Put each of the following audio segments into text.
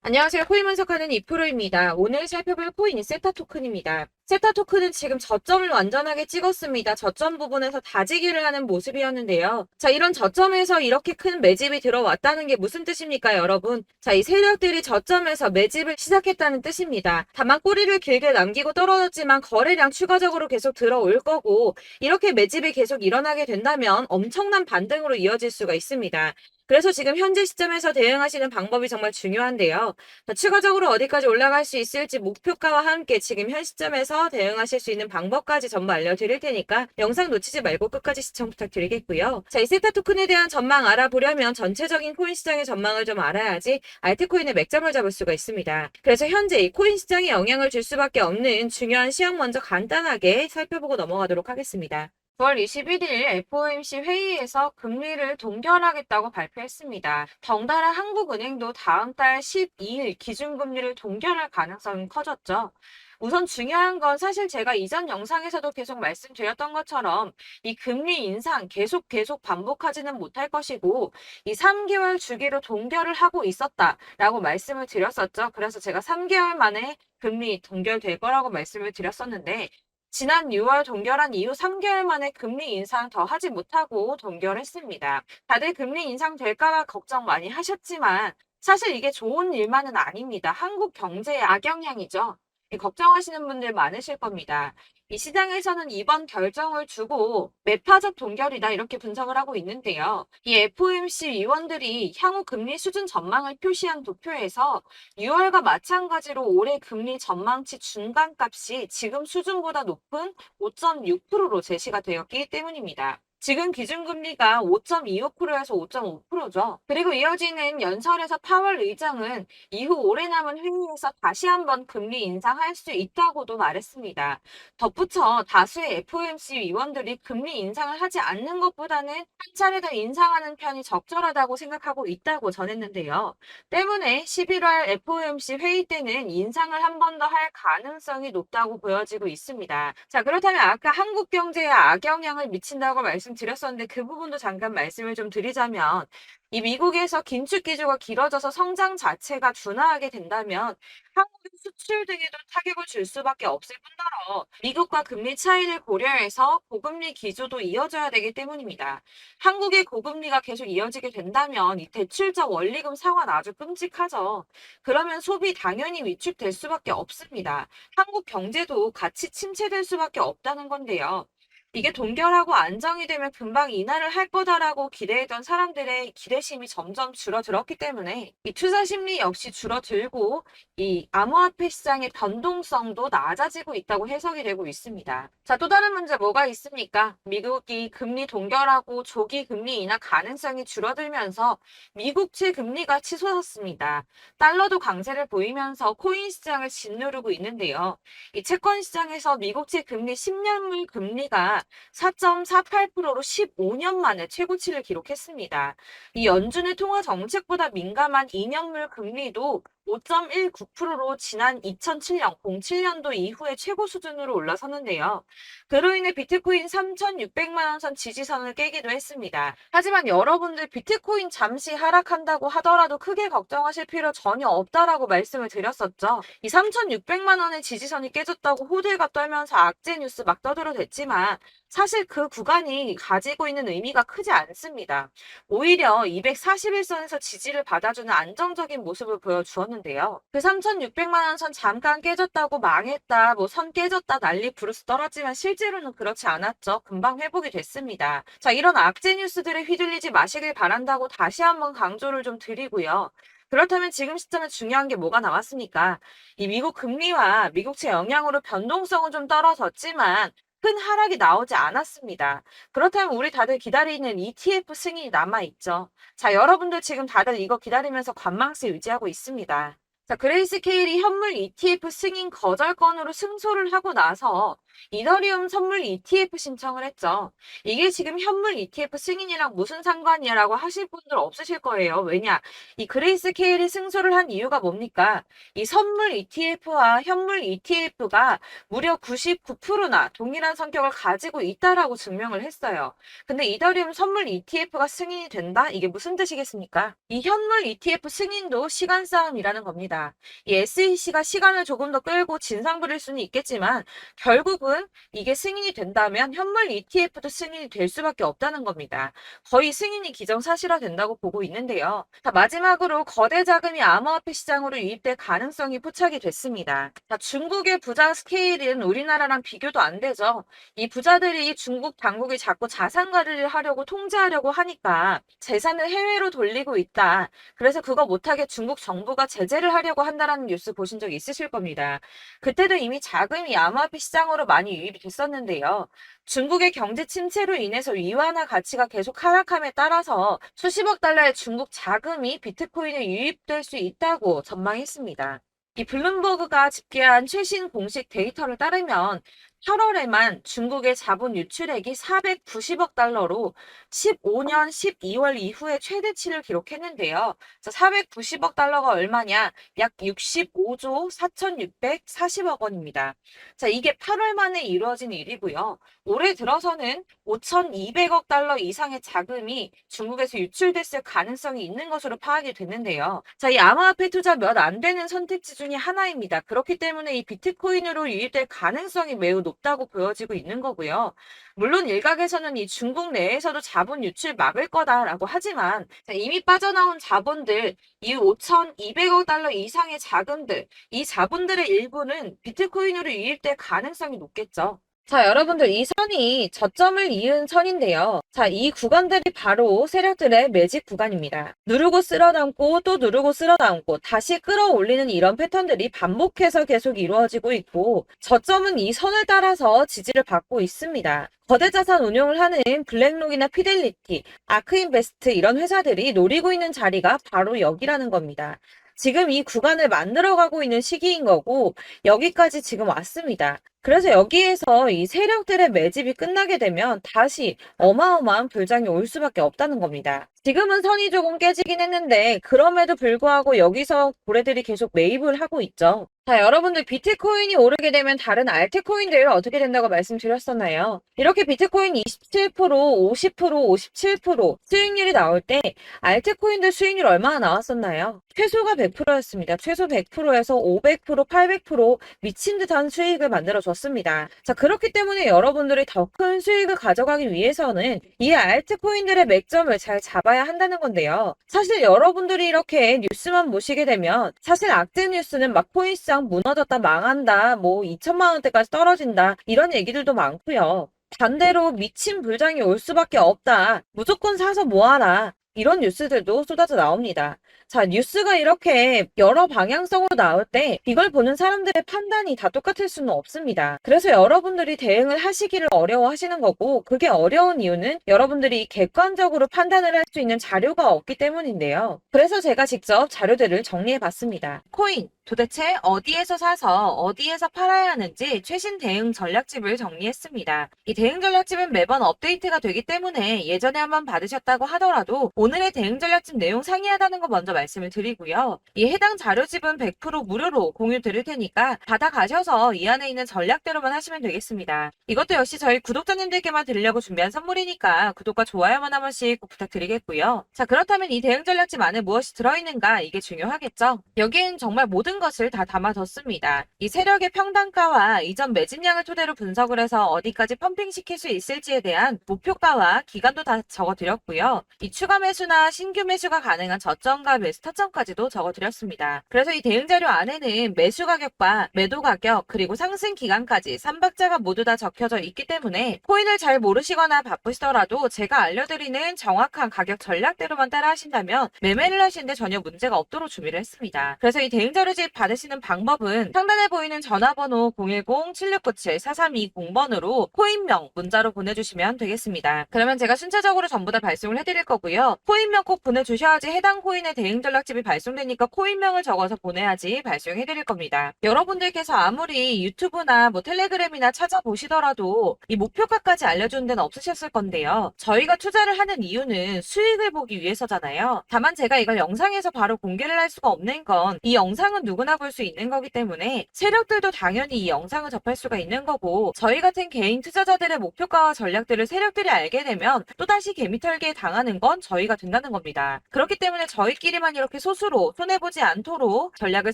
안녕하세요. 코인 분석하는 이프로입니다. 오늘 살펴볼 코인이 세타 토큰입니다. 세타 토큰은 지금 저점을 완전하게 찍었습니다. 저점 부분에서 다지기를 하는 모습이었는데요. 자, 이런 저점에서 이렇게 큰 매집이 들어왔다는 게 무슨 뜻입니까, 여러분? 자, 이 세력들이 저점에서 매집을 시작했다는 뜻입니다. 다만 꼬리를 길게 남기고 떨어졌지만 거래량 추가적으로 계속 들어올 거고, 이렇게 매집이 계속 일어나게 된다면 엄청난 반등으로 이어질 수가 있습니다. 그래서 지금 현재 시점에서 대응하시는 방법이 정말 중요한데요. 자, 추가적으로 어디까지 올라갈 수 있을지 목표가와 함께 지금 현 시점에서 대응하실 수 있는 방법까지 전부 알려드릴 테니까 영상 놓치지 말고 끝까지 시청 부탁드리겠고요. 자, 이 세타 토큰에 대한 전망 알아보려면 전체적인 코인 시장의 전망을 좀 알아야지 알트코인의 맥점을 잡을 수가 있습니다. 그래서 현재 이 코인 시장에 영향을 줄 수밖에 없는 중요한 시황 먼저 간단하게 살펴보고 넘어가도록 하겠습니다. 9월 21일 FOMC 회의에서 금리를 동결하겠다고 발표했습니다. 덩달아 한국은행도 다음 달 12일 기준금리를 동결할 가능성이 커졌죠. 우선 중요한 건 사실 제가 이전 영상에서도 계속 말씀드렸던 것처럼 이 금리 인상 계속 반복하지는 못할 것이고 이 3개월 주기로 동결을 하고 있었다라고 말씀을 드렸었죠. 그래서 제가 3개월 만에 금리 동결될 거라고 말씀을 드렸었는데 지난 6월 동결한 이후 3개월 만에 금리 인상 더 하지 못하고 동결했습니다. 다들 금리 인상 될까봐 걱정 많이 하셨지만 사실 이게 좋은 일만은 아닙니다. 한국 경제에 악영향이죠. 걱정하시는 분들 많으실 겁니다. 이 시장에서는 이번 결정을 두고 매파적 동결이다 이렇게 분석을 하고 있는데요. 이 FOMC 위원들이 향후 금리 수준 전망을 표시한 도표에서 6월과 마찬가지로 올해 금리 전망치 중간값이 지금 수준보다 높은 5.6%로 제시가 되었기 때문입니다. 지금 기준금리가 5.25%에서 5.5%죠. 그리고 이어지는 연설에서 파월 의장은 이후 오래 남은 회의에서 다시 한번 금리 인상할 수 있다고도 말했습니다. 덧붙여 다수의 FOMC 위원들이 금리 인상을 하지 않는 것보다는 한 차례 더 인상하는 편이 적절하다고 생각하고 있다고 전했는데요. 때문에 11월 FOMC 회의 때는 인상을 한 번 더 할 가능성이 높다고 보여지고 있습니다. 자, 그렇다면 아까 한국 경제에 악영향을 미친다고 말씀드렸었는데 그 부분도 잠깐 말씀을 좀 드리자면 이 미국에서 긴축 기조가 길어져서 성장 자체가 둔화하게 된다면 한국의 수출 등에도 타격을 줄 수밖에 없을 뿐더러 미국과 금리 차이를 고려해서 고금리 기조도 이어져야 되기 때문입니다. 한국의 고금리가 계속 이어지게 된다면 이 대출자 원리금 상환 아주 끔찍하죠. 그러면 소비 당연히 위축될 수밖에 없습니다. 한국 경제도 같이 침체될 수밖에 없다는 건데요. 이게 동결하고 안정이 되면 금방 인하를 할 거다라고 기대했던 사람들의 기대심이 점점 줄어들었기 때문에 이 투자 심리 역시 줄어들고 이 암호화폐 시장의 변동성도 낮아지고 있다고 해석이 되고 있습니다. 자, 또 다른 문제 뭐가 있습니까? 미국이 금리 동결하고 조기 금리 인하 가능성이 줄어들면서 미국채 금리가 치솟았습니다. 달러도 강세를 보이면서 코인 시장을 짓누르고 있는데요. 이 채권 시장에서 미국채 금리 10년물 금리가 4.48%로 15년 만에 최고치를 기록했습니다. 이 연준의 통화 정책보다 민감한 2년물 금리도 5.19%로 지난 2007년, 07년도 이후에 최고 수준으로 올라섰는데요. 그로 인해 비트코인 3,600만 원 선 지지선을 깨기도 했습니다. 하지만 여러분들 비트코인 잠시 하락한다고 하더라도 크게 걱정하실 필요 전혀 없다라고 말씀을 드렸었죠. 이 3,600만 원의 지지선이 깨졌다고 호들갑 떨면서 악재 뉴스 막 떠들어댔지만 사실 그 구간이 가지고 있는 의미가 크지 않습니다. 오히려 241선에서 지지를 받아주는 안정적인 모습을 보여주었는데요. 그 3,600만 원 선 잠깐 깨졌다고 망했다, 뭐 선 깨졌다 난리 부르스 떨었지만 실제로는 그렇지 않았죠. 금방 회복이 됐습니다. 자, 이런 악재 뉴스들에 휘둘리지 마시길 바란다고 다시 한번 강조를 좀 드리고요. 그렇다면 지금 시점에 중요한 게 뭐가 남았습니까? 이 미국 금리와 미국채 영향으로 변동성은 좀 떨어졌지만 큰 하락이 나오지 않았습니다. 그렇다면 우리 다들 기다리는 ETF 승인이 남아있죠. 자, 여러분들 지금 다들 이거 기다리면서 관망세 유지하고 있습니다. 자, 그레이스케일이 현물 ETF 승인 거절 건으로 승소를 하고 나서 이더리움 선물 ETF 신청을 했죠. 이게 지금 현물 ETF 승인이랑 무슨 상관이야라고 하실 분들 없으실 거예요. 왜냐? 이 그레이스 케일이 승소를 한 이유가 뭡니까? 이 선물 ETF와 현물 ETF가 무려 99%나 동일한 성격을 가지고 있다라고 증명을 했어요. 근데 이더리움 선물 ETF가 승인이 된다? 이게 무슨 뜻이겠습니까? 이 현물 ETF 승인도 시간 싸움이라는 겁니다. 이 SEC가 시간을 조금 더 끌고 진상 부릴 수는 있겠지만 결국은 이게 승인이 된다면 현물 ETF도 승인이 될 수밖에 없다는 겁니다. 거의 승인이 기정사실화 된다고 보고 있는데요. 자, 마지막으로 거대 자금이 암호화폐 시장으로 유입될 가능성이 포착이 됐습니다. 자, 중국의 부자 스케일은 우리나라랑 비교도 안 되죠. 이 부자들이 중국 당국이 자꾸 자산 관리를 하려고 통제하려고 하니까 재산을 해외로 돌리고 있다. 그래서 그거 못하게 중국 정부가 제재를 하려고 한다라는 뉴스 보신 적 있으실 겁니다. 그때도 이미 자금이 암호화폐 시장으로 많이 유입이 됐었는데요. 중국의 경제 침체로 인해서 위안화 가치가 계속 하락함에 따라서 수십억 달러의 중국 자금이 비트코인에 유입될 수 있다고 전망했습니다. 이 블룸버그가 집계한 최신 공식 데이터를 따르면 8월에만 중국의 자본 유출액이 490억 달러로 15년 12월 이후에 최대치를 기록했는데요. 490억 달러가 얼마냐? 약 65조 4,640억 원입니다. 자, 이게 8월 만에 이루어진 일이고요. 올해 들어서는 5,200억 달러 이상의 자금이 중국에서 유출됐을 가능성이 있는 것으로 파악이 됐는데요. 자, 이 암호화폐 투자 몇 안 되는 선택지 중에 하나입니다. 그렇기 때문에 이 비트코인으로 유입될 가능성이 매우 높다고 보여지고 있는 거고요. 물론 일각에서는 이 중국 내에서도 자본 유출 막을 거다라고 하지만 이미 빠져나온 자본들, 이 5,200억 달러 이상의 자금들, 이 자본들의 일부는 비트코인으로 유입될 가능성이 높겠죠. 자, 여러분들 이 선이 저점을 이은 선인데요. 자, 이 구간들이 바로 세력들의 매직 구간입니다. 누르고 쓸어담고 또 누르고 쓸어담고 다시 끌어올리는 이런 패턴들이 반복해서 계속 이루어지고 있고 저점은 이 선을 따라서 지지를 받고 있습니다. 거대 자산 운용을 하는 블랙록이나 피델리티, 아크인베스트 이런 회사들이 노리고 있는 자리가 바로 여기라는 겁니다. 지금 이 구간을 만들어가고 있는 시기인 거고 여기까지 지금 왔습니다. 그래서 여기에서 이 세력들의 매집이 끝나게 되면 다시 어마어마한 불장이 올 수밖에 없다는 겁니다. 지금은 선이 조금 깨지긴 했는데 그럼에도 불구하고 여기서 고래들이 계속 매입을 하고 있죠. 자, 여러분들 비트코인이 오르게 되면 다른 알트코인들 어떻게 된다고 말씀드렸었나요? 이렇게 비트코인 27%, 50%, 57% 수익률이 나올 때 알트코인들 수익률 얼마나 나왔었나요? 최소가 100%였습니다. 최소 100%에서 500%, 800% 미친 듯한 수익을 만들어줬습니다. 자, 그렇기 때문에 여러분들이 더 큰 수익을 가져가기 위해서는 이 알트코인들의 맥점을 잘 잡아야 한다는 건데요. 사실 여러분들이 이렇게 뉴스만 보시게 되면 사실 악재 뉴스는 막 코인시장 무너졌다, 망한다, 뭐 2천만 원대까지 떨어진다 이런 얘기들도 많고요. 반대로 미친 불장이 올 수밖에 없다. 무조건 사서 모아라. 이런 뉴스들도 쏟아져 나옵니다. 자, 뉴스가 이렇게 여러 방향성으로 나올 때 이걸 보는 사람들의 판단이 다 똑같을 수는 없습니다. 그래서 여러분들이 대응을 하시기를 어려워하시는 거고 그게 어려운 이유는 여러분들이 객관적으로 판단을 할 수 있는 자료가 없기 때문인데요. 그래서 제가 직접 자료들을 정리해 봤습니다. 코인 도대체 어디에서 사서 어디에서 팔아야 하는지 최신 대응 전략집을 정리했습니다. 이 대응 전략집은 매번 업데이트가 되기 때문에 예전에 한번 받으셨다고 하더라도 오늘의 대응 전략집 내용 상이하다는 거 먼저 말씀을 드리고요. 이 해당 자료집은 100% 무료로 공유 드릴 테니까 받아가셔서 이 안에 있는 전략대로만 하시면 되겠습니다. 이것도 역시 저희 구독자님들께만 드리려고 준비한 선물이니까 구독과 좋아요만 한 번씩 꼭 부탁드리겠고요. 자, 그렇다면 이 대응 전략집 안에 무엇이 들어있는가 이게 중요하겠죠? 여기엔 정말 모든 것을 다 담아뒀습니다. 이 세력의 평단가와 이전 매집량을 토대로 분석을 해서 어디까지 펌핑시킬 수 있을지에 대한 목표가와 기간도 다 적어드렸고요. 이 추가 매수나 신규 매수가 가능한 저점과 매수 타점까지도 적어드렸습니다. 그래서 이 대응 자료 안에는 매수 가격과 매도 가격 그리고 상승 기간까지 3박자가 모두 다 적혀져 있기 때문에 코인을 잘 모르시거나 바쁘시더라도 제가 알려드리는 정확한 가격 전략대로만 따라 하신다면 매매를 하시는데 전혀 문제가 없도록 준비를 했습니다. 그래서 이 대응 자료집 멤버십 받으시는 방법은 상단에 보이는 전화번호 010-7697-4320번으로 코인명 문자로 보내주시면 되겠습니다. 그러면 제가 순차적으로 전부 다 발송을 해드릴 거고요. 코인명 꼭 보내주셔야지 해당 코인의 대응 전략집이 발송되니까 코인명을 적어서 보내야지 발송해드릴 겁니다. 여러분들께서 아무리 유튜브나 뭐 텔레그램이나 찾아보시더라도 이 목표가까지 알려주는 데는 없으셨을 건데요. 저희가 투자를 하는 이유는 수익을 보기 위해서잖아요. 다만 제가 이걸 영상에서 바로 공개를 할 수가 없는 건 이 영상은 누구나 볼 수 있는 거기 때문에 세력들도 당연히 이 영상을 접할 수가 있는 거고, 저희 같은 개인 투자자들의 목표가와 전략들을 세력들이 알게 되면 또다시 개미털기에 당하는 건 저희가 된다는 겁니다. 그렇기 때문에 저희끼리만 이렇게 소수로 손해보지 않도록 전략을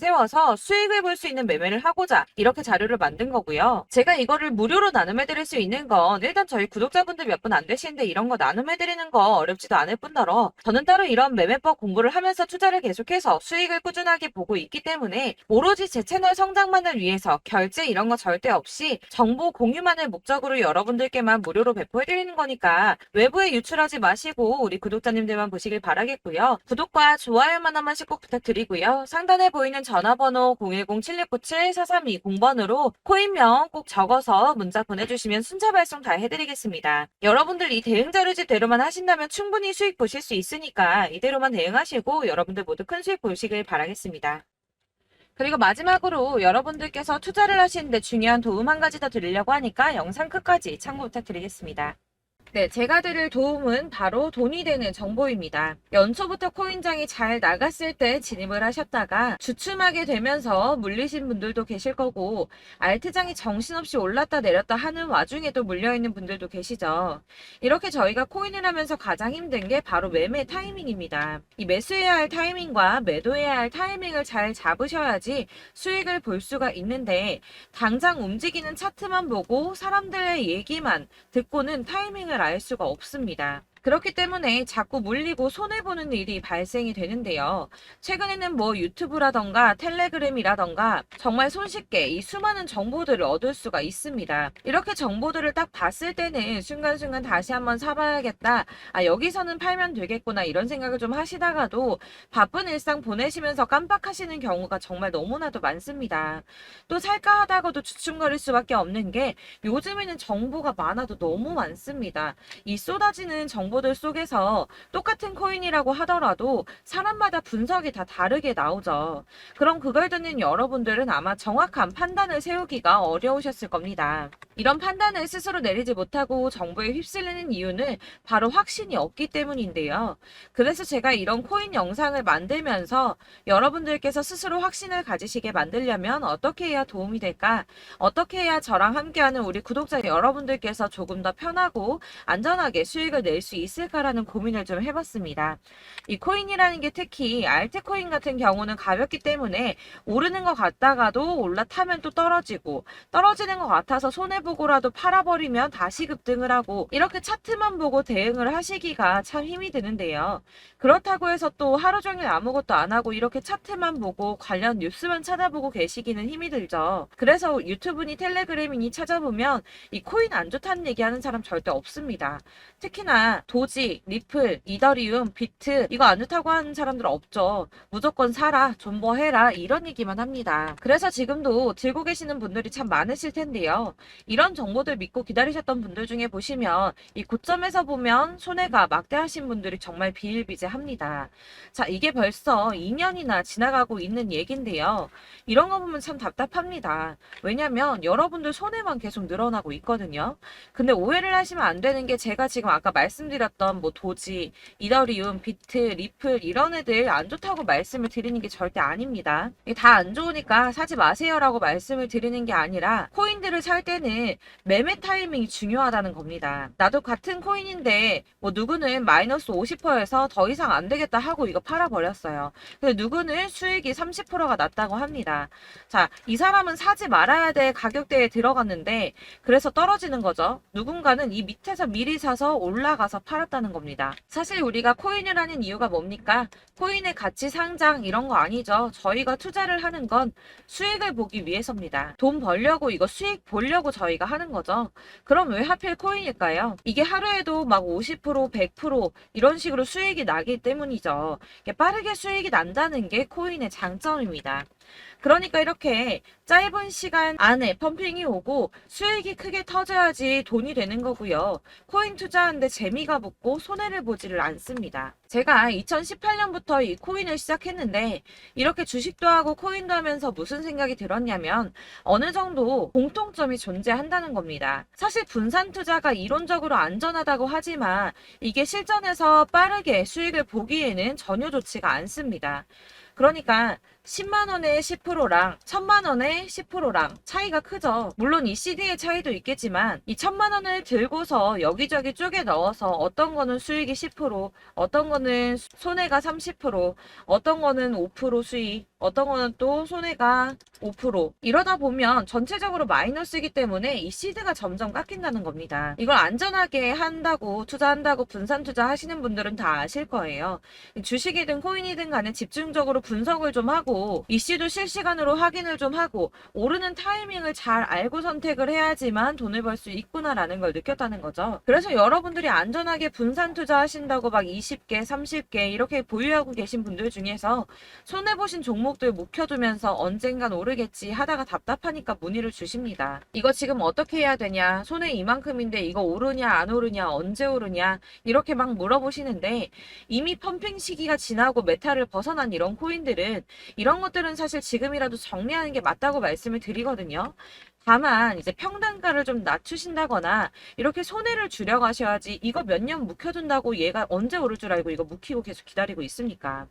세워서 수익을 볼 수 있는 매매를 하고자 이렇게 자료를 만든 거고요. 제가 이거를 무료로 나눔해드릴 수 있는 건 일단 저희 구독자분들 몇 분 안 되시는데 이런 거 나눔해드리는 거 어렵지도 않을 뿐더러 저는 따로 이런 매매법 공부를 하면서 투자를 계속해서 수익을 꾸준하게 보고 있기 때문에 오로지 제 채널 성장만을 위해서 결제 이런 거 절대 없이 정보 공유만을 목적으로 여러분들께만 무료로 배포해드리는 거니까 외부에 유출하지 마시고 우리 구독자님들만 보시길 바라겠고요. 구독과 좋아요만 한 번씩 꼭 부탁드리고요. 상단에 보이는 전화번호 010-7697-4320번으로 코인명 꼭 적어서 문자 보내주시면 순차 발송 다 해드리겠습니다. 여러분들 이 대응 자료집대로만 하신다면 충분히 수익 보실 수 있으니까 이대로만 대응하시고 여러분들 모두 큰 수익 보시길 바라겠습니다. 그리고 마지막으로 여러분들께서 투자를 하시는데 중요한 도움 한 가지 더 드리려고 하니까 영상 끝까지 참고 부탁드리겠습니다. 네, 제가 드릴 도움은 바로 돈이 되는 정보입니다. 연초부터 코인장이 잘 나갔을 때 진입을 하셨다가 주춤하게 되면서 물리신 분들도 계실 거고, 알트장이 정신없이 올랐다 내렸다 하는 와중에도 물려있는 분들도 계시죠. 이렇게 저희가 코인을 하면서 가장 힘든 게 바로 매매 타이밍입니다. 이 매수해야 할 타이밍과 매도해야 할 타이밍을 잘 잡으셔야지 수익을 볼 수가 있는데, 당장 움직이는 차트만 보고 사람들의 얘기만 듣고는 타이밍을 알 수가 없습니다. 그렇기 때문에 자꾸 물리고 손해보는 일이 발생이 되는데요. 최근에는 뭐 유튜브라던가 텔레그램이라던가 정말 손쉽게 이 수많은 정보들을 얻을 수가 있습니다. 이렇게 정보들을 딱 봤을 때는 순간순간 다시 한번 사봐야겠다, 아 여기서는 팔면 되겠구나 이런 생각을 좀 하시다가도 바쁜 일상 보내시면서 깜빡하시는 경우가 정말 너무나도 많습니다. 또 살까 하다가도 주춤거릴 수밖에 없는 게 요즘에는 정보가 많아도 너무 많습니다. 이 쏟아지는 정보들 속에서 똑같은 코인이라고 하더라도 사람마다 분석이 다 다르게 나오죠. 그럼 그걸 듣는 여러분들은 아마 정확한 판단을 세우기가 어려우셨을 겁니다. 이런 판단을 스스로 내리지 못하고 정보에 휩쓸리는 이유는 바로 확신이 없기 때문인데요. 그래서 제가 이런 코인 영상을 만들면서 여러분들께서 스스로 확신을 가지시게 만들려면 어떻게 해야 도움이 될까? 어떻게 해야 저랑 함께하는 우리 구독자 여러분들께서 조금 더 편하고 안전하게 수익을 낼 수 있을까라는 고민을 좀 해봤습니다. 이 코인이라는 게 특히 알트코인 같은 경우는 가볍기 때문에 오르는 것 같다가도 올라타면 또 떨어지고, 떨어지는 것 같아서 손해보고라도 팔아버리면 다시 급등을 하고, 이렇게 차트만 보고 대응을 하시기가 참 힘이 드는데요. 그렇다고 해서 또 하루 종일 아무것도 안 하고 이렇게 차트만 보고 관련 뉴스만 찾아보고 계시기는 힘이 들죠. 그래서 유튜브니 텔레그램이니 찾아보면 이 코인 안 좋다는 얘기하는 사람 절대 없습니다. 특히나 도지, 리플, 이더리움, 비트 이거 안 좋다고 하는 사람들 없죠. 무조건 사라, 존버해라 이런 얘기만 합니다. 그래서 지금도 들고 계시는 분들이 참 많으실 텐데요. 이런 정보들 믿고 기다리셨던 분들 중에 보시면 이 고점에서 보면 손해가 막대하신 분들이 정말 비일비재합니다. 자, 이게 벌써 2년이나 지나가고 있는 얘긴데요. 이런 거 보면 참 답답합니다. 왜냐면 여러분들 손해만 계속 늘어나고 있거든요. 근데 오해를 하시면 안 되는 게, 제가 지금 아까 말씀드렸던 뭐 도지, 이더리움, 비트, 리플 이런 애들 안 좋다고 말씀을 드리는 게 절대 아닙니다. 다 안 좋으니까 사지 마세요라고 말씀을 드리는 게 아니라, 코인들을 살 때는 매매 타이밍이 중요하다는 겁니다. 나도 같은 코인인데 뭐 누구는 마이너스 50%에서 더 이상 안 되겠다 하고 이거 팔아버렸어요. 근데 누구는 수익이 30%가 났다고 합니다. 자, 이 사람은 사지 말아야 될 가격대에 들어갔는데 그래서 떨어지는 거죠. 누군가는 이 밑에서 미리 사서 올라가서 팔았다는 겁니다. 사실 우리가 코인을 하는 이유가 뭡니까? 코인의 가치 상장 이런 거 아니죠. 저희가 투자를 하는 건 수익을 보기 위해서입니다. 돈 벌려고 이거 수익 보려고 저희가 하는 거죠. 그럼 왜 하필 코인일까요? 이게 하루에도 막 50%, 100% 이런 식으로 수익이 나기 때문이죠. 빠르게 수익이 난다는 게 코인의 장점입니다. 그러니까 이렇게 짧은 시간 안에 펌핑이 오고 수익이 크게 터져야지 돈이 되는 거고요. 코인 투자하는데 재미가 붙고 손해를 보지를 않습니다. 제가 2018년부터 이 코인을 시작했는데 이렇게 주식도 하고 코인도 하면서 무슨 생각이 들었냐면 어느 정도 공통점이 존재한다는 겁니다. 사실 분산 투자가 이론적으로 안전하다고 하지만 이게 실전에서 빠르게 수익을 보기에는 전혀 좋지가 않습니다. 그러니까 10만원의 10%랑 1000만원의 10%랑 차이가 크죠. 물론 이 CD의 차이도 있겠지만 이 1000만원을 들고서 여기저기 쪼개 넣어서 어떤 거는 수익이 10%, 어떤 거는 손해가 30%, 어떤 거는 5% 수익, 어떤 거는 또 손해가 5%. 이러다 보면 전체적으로 마이너스이기 때문에 이 시드가 점점 깎인다는 겁니다. 이걸 안전하게 한다고 투자한다고 분산 투자 하시는 분들은 다 아실 거예요. 주식이든 코인이든 간에 집중적으로 분석을 좀 하고 이슈도 실시간으로 확인을 좀 하고 오르는 타이밍을 잘 알고 선택을 해야지만 돈을 벌 수 있구나라는 걸 느꼈다는 거죠. 그래서 여러분들이 안전하게 분산 투자하신다고 막 20개, 30개 이렇게 보유하고 계신 분들 중에서 손해보신 종목들 묵혀두면서 언젠간 오르겠지 하다가 답답하니까 문의를 주십니다. 이거 지금 어떻게 해야 되냐? 손해 이만큼인데 이거 오르냐 안 오르냐 언제 오르냐 이렇게 막 물어보시는데 이미 펌핑 시기가 지나고 메타를 벗어난 이런 코인들은 이런 것들은 사실 지금이라도 정리하는 게 맞다고 말씀을 드리거든요. 다만 이제 평단가를 좀 낮추신다거나 이렇게 손해를 줄여가셔야지 이거 몇 년 묵혀둔다고 얘가 언제 오를 줄 알고 이거 묵히고 계속 기다리고 있습니까?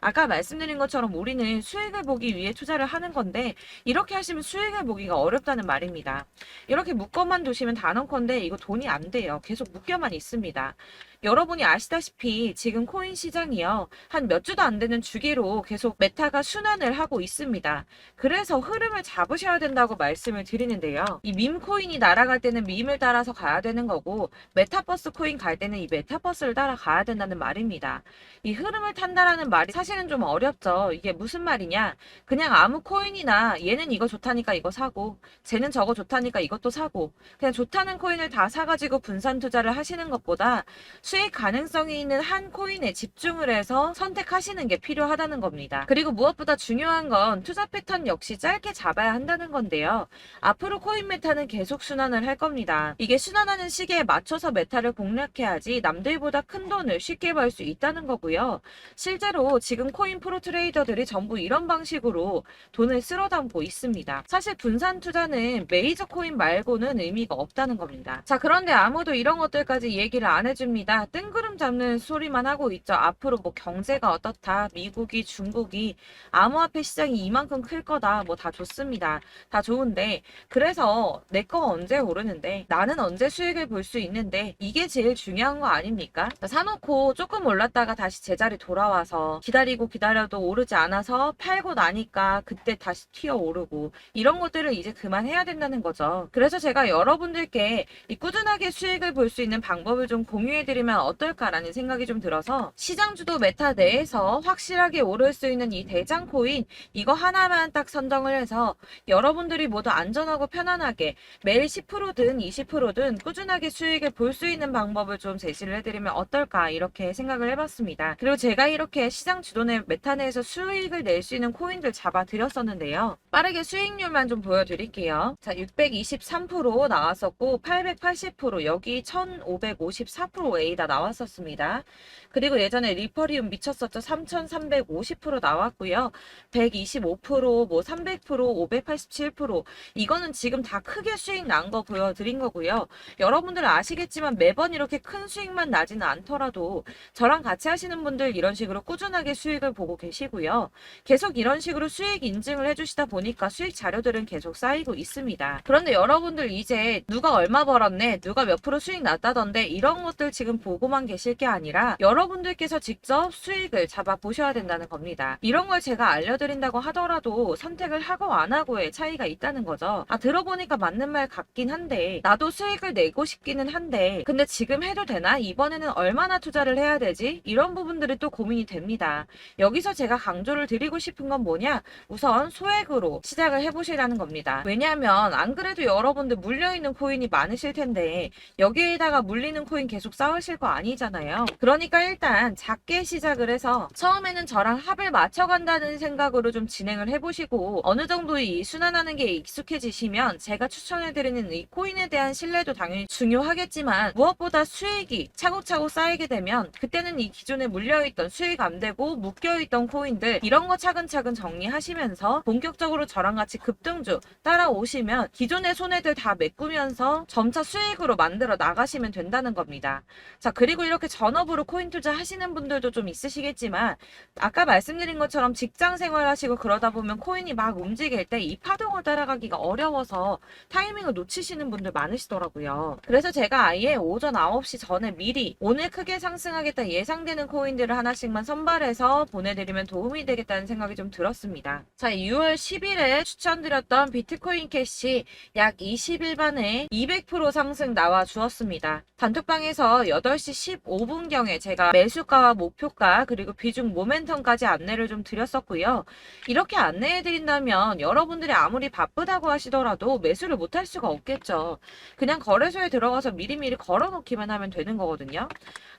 아까 말씀드린 것처럼 우리는 수익을 보기 위해 투자를 하는 건데 이렇게 하시면 수익을 보기가 어렵다는 말입니다. 이렇게 묶어만 두시면 단언컨대 이거 돈이 안 돼요. 계속 묶여만 있습니다. 여러분이 아시다시피 지금 코인 시장이요. 한 몇 주도 안 되는 주기로 계속 메타가 순환을 하고 있습니다. 그래서 흐름을 잡으셔야 된다고 말씀을 드리는데요. 이 밈 코인이 날아갈 때는 밈을 따라서 가야 되는 거고 메타버스 코인 갈 때는 이 메타버스를 따라가야 된다는 말입니다. 이 흐름을 탄다라는 말이 사실은 좀 어렵죠. 이게 무슨 말이냐. 그냥 아무 코인이나 얘는 이거 좋다니까 이거 사고 쟤는 저거 좋다니까 이것도 사고 그냥 좋다는 코인을 다 사가지고 분산 투자를 하시는 것보다 수익 가능성이 있는 한 코인에 집중을 해서 선택하시는 게 필요하다는 겁니다. 그리고 무엇보다 중요한 건 투자 패턴 역시 짧게 잡아야 한다는 건데요. 앞으로 코인 메타는 계속 순환을 할 겁니다. 이게 순환하는 시기에 맞춰서 메타를 공략해야지 남들보다 큰 돈을 쉽게 벌 수 있다는 거고요. 실제로 지금 코인 프로 트레이더들이 전부 이런 방식으로 돈을 쓸어 담고 있습니다. 사실 분산 투자는 메이저 코인 말고는 의미가 없다는 겁니다. 자, 그런데 아무도 이런 것들까지 얘기를 안 해줍니다. 뜬구름 잡는 소리만 하고 있죠. 앞으로 뭐 경제가 어떻다, 미국이, 중국이, 암호화폐 시장이 이만큼 클 거다, 뭐 다 좋습니다. 다 좋은데 그래서 내 거 언제 오르는데 나는 언제 수익을 볼 수 있는데 이게 제일 중요한 거 아닙니까? 사놓고 조금 올랐다가 다시 제자리 돌아와서 기다리고 기다려도 오르지 않아서 팔고 나니까 그때 다시 튀어 오르고 이런 것들을 이제 그만해야 된다는 거죠. 그래서 제가 여러분들께 이 꾸준하게 수익을 볼 수 있는 방법을 좀 공유해드리면 어떨까라는 생각이 좀 들어서 시장주도 메타 내에서 확실하게 오를 수 있는 이 대장 코인 이거 하나만 딱 선정을 해서 여러분들이 모두 안전하고 편안하게 매일 10%든 20%든 꾸준하게 수익을 볼 수 있는 방법을 좀 제시를 해드리면 어떨까 이렇게 생각을 해봤습니다. 그리고 제가 이렇게 시장 주도내 메타 내에서 수익을 낼 수 있는 코인들 잡아드렸었는데요. 빠르게 수익률만 좀 보여드릴게요. 자, 623% 나왔었고 880% 여기 1554%A다 나왔었습니다. 그리고 예전에 리퍼리움 미쳤었죠. 3350% 나왔고요. 125%, 뭐 300%, 587% 이거는 지금 다 크게 수익 난 거 보여드린 거고요. 여러분들 아시겠지만 매번 이렇게 큰 수익만 나지는 않더라도 저랑 같이 하시는 분들 이런 식으로 꾸준하게 수익을 보고 계시고요. 계속 이런 식으로 수익 인증을 해주시다 보니까 수익 자료들은 계속 쌓이고 있습니다. 그런데 여러분들 이제 누가 얼마 벌었네, 누가 몇 프로 수익 났다던데 이런 것들 지금 보고만 계실 게 아니라 여러분들께서 직접 수익을 잡아 보셔야 된다는 겁니다. 이런 걸 제가 알려드린다고 하더라도 선택을 하고 안 하고의 차이가 있다는 거죠. 들어보니까 맞는 말 같긴 한데 나도 수익을 내고 싶기는 한데 근데 지금 해도 되나? 이번에는 얼마나 투자를 해야 되지? 이런 부분들이 또 고민이 됩니다. 여기서 제가 강조를 드리고 싶은 건 뭐냐? 우선 소액으로 시작을 해보시라는 겁니다. 왜냐하면 안 그래도 여러분들 물려있는 코인이 많으실 텐데 여기에다가 물리는 코인 계속 쌓으실 거 아니잖아요. 그러니까 일단 작게 시작을 해서 처음에는 저랑 합을 맞춰간다는 생각으로 좀 진행을 해보시고 어느 정도 이 순환하는 게 익숙해지시면 제가 추천해드리는 이 코인에 대한 신뢰도 당연히 중요하겠지만 무엇보다 수익이 차곡차곡 쌓이게 되면 그때는 이 기존에 물려있던 수익 안 되고 묶여있던 코인들 이런 거 차근차근 정리하시면서 본격적으로 저랑 같이 급등주 따라오시면 기존의 손해들 다 메꾸면서 점차 수익으로 만들어 나가시면 된다는 겁니다. 자, 그리고 이렇게 전업으로 코인 투자 하시는 분들도 좀 있으시겠지만 아까 말씀드린 것처럼 직장 생활 하시고 그러다 보면 코인이 막 움직일 때 이 파동을 따라가기가 어려워서 타이밍을 놓치시는 분들 많으시더라고요. 그래서 제가 아예 오전 9시 전에 미리 오늘 크게 상승하겠다 예상되는 코인들을 하나씩만 선발해서 보내드리면 도움이 되겠다는 생각이 좀 들었습니다. 자, 6월 10일에 추천드렸던 비트코인 캐시 약 20일 만에 200% 상승 나와 주었습니다. 단톡방에서 8시 15분경에 제가 매수가와 목표가 그리고 비중 모멘텀까지 안내를 좀 드렸었고요. 이렇게 안내해드린다면 여러분들이 아무리 바쁘다고 하시더라도 매수를 못할 수가 없겠죠. 그냥 거래소에 들어가서 미리미리 걸어놓기만 하면 되는 거거든요.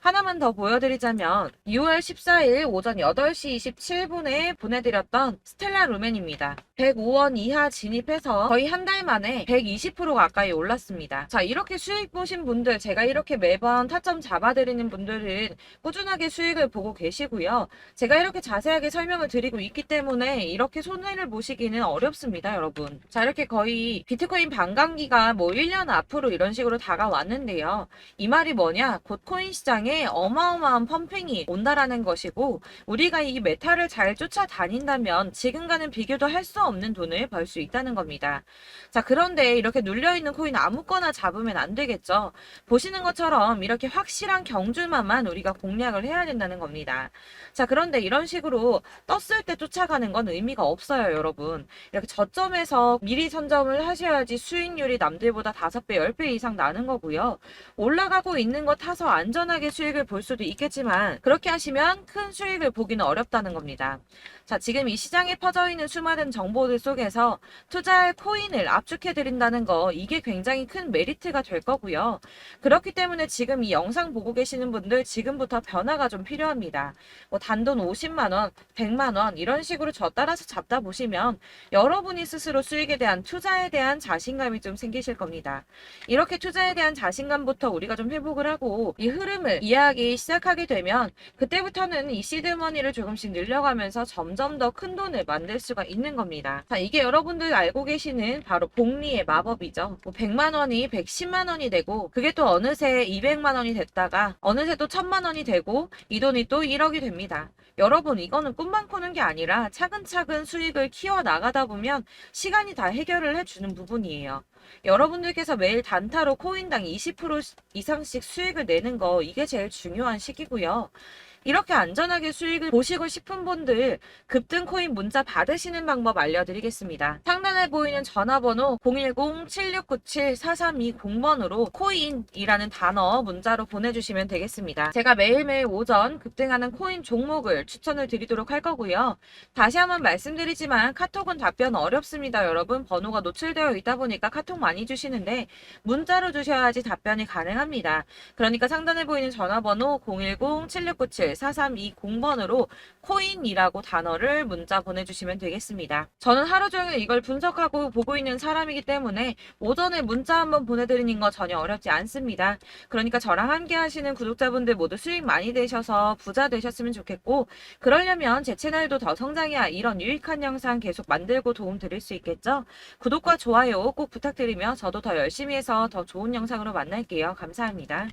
하나만 더 보여드리자면 6월 14일 오전 8시 27분에 보내드렸던 스텔라 루멘입니다. 105원 이하 진입해서 거의 한 달 만에 120% 가까이 올랐습니다. 자, 이렇게 수익 보신 분들, 제가 이렇게 매번 타점 잡아드리는 분들은 꾸준하게 수익을 보고 계시고요. 제가 이렇게 자세하게 설명을 드리고 있기 때문에 이렇게 손해를 보시기는 어렵습니다, 여러분. 자, 이렇게 거의 비트코인 반감기가 뭐 1년 앞으로 이런 식으로 다가왔는데요. 이 말이 뭐냐? 곧 코인 시장에 어마어마한 펌핑이 온다라는 것이고 우리가 이 메타를 잘 쫓아다닌다면 지금과는 비교도 할 수 없는 돈을 벌 수 있다는 겁니다. 자, 그런데 이렇게 눌려있는 코인 아무거나 잡으면 안 되겠죠. 보시는 것처럼 이렇게 확실한 경주만만 우리가 공략을 해야 된다는 겁니다. 자, 그런데 이런 식으로 떴을 때 쫓아가는 건 의미가 없어요, 여러분. 이렇게 저점에서 미리 선점을 하셔야지 수익률이 남들보다 5배, 10배 이상 나는 거고요. 올라가고 있는 거 타서 안전하게 수익을 볼 수도 있겠지만 그렇게 하시면 큰 수익을 보기는 어렵다는 겁니다. 자, 지금 이 시장에 퍼져 있는 수많은 정보들 속에서 투자할 코인을 압축해드린다는 거 이게 굉장히 큰 메리트가 될 거고요. 그렇기 때문에 지금 이 영상 보고 계시는 분들 지금부터 변화가 좀 필요합니다. 뭐 단돈 50만원, 100만원 이런 식으로 저 따라서 잡다 보시면 여러분이 스스로 수익에 대한 투자에 대한 자신감이 좀 생기실 겁니다. 이렇게 투자에 대한 자신감부터 우리가 좀 회복을 하고 이 흐름을 이해하기 시작하게 되면 그때부터는 이 시드머니를 조금씩 늘려가면서 점점 더 큰 돈을 만들 수가 있는 겁니다. 자, 이게 여러분들 알고 계시는 바로 복리의 마법이죠. 뭐 100만원이 110만원이 되고 그게 또 어느새 200만원이 됐다가 어느새 또 1000만원이 되고 이 돈이 또 1억이 됩니다. 여러분, 이거는 꿈만 꾸는 게 아니라 차근차근 수익을 키워 나가다 보면 시간이 다 해결을 해주는 부분이에요. 여러분들께서 매일 단타로 코인당 20% 이상씩 수익을 내는 거 이게 제일 중요한 시기고요. 이렇게 안전하게 수익을 보시고 싶은 분들 급등 코인 문자 받으시는 방법 알려드리겠습니다. 상단에 보이는 전화번호 010-7697-4320번으로 코인이라는 단어 문자로 보내주시면 되겠습니다. 제가 매일매일 오전 급등하는 코인 종목을 추천을 드리도록 할 거고요. 다시 한번 말씀드리지만 카톡은 답변 어렵습니다. 여러분, 번호가 노출되어 있다 보니까 카톡 많이 주시는데 문자로 주셔야지 답변이 가능합니다. 그러니까 상단에 보이는 전화번호 010-7697-4320번으로 코인이라고 단어를 문자 보내주시면 되겠습니다. 저는 하루 종일 이걸 분석하고 보고 있는 사람이기 때문에 오전에 문자 한번 보내드리는 거 전혀 어렵지 않습니다. 그러니까 저랑 함께 하시는 구독자분들 모두 수익 많이 되셔서 부자 되셨으면 좋겠고 그러려면 제 채널도 더 성장해야 이런 유익한 영상 계속 만들고 도움 드릴 수 있겠죠? 구독과 좋아요 꼭 부탁드리며 저도 더 열심히 해서 더 좋은 영상으로 만날게요. 감사합니다.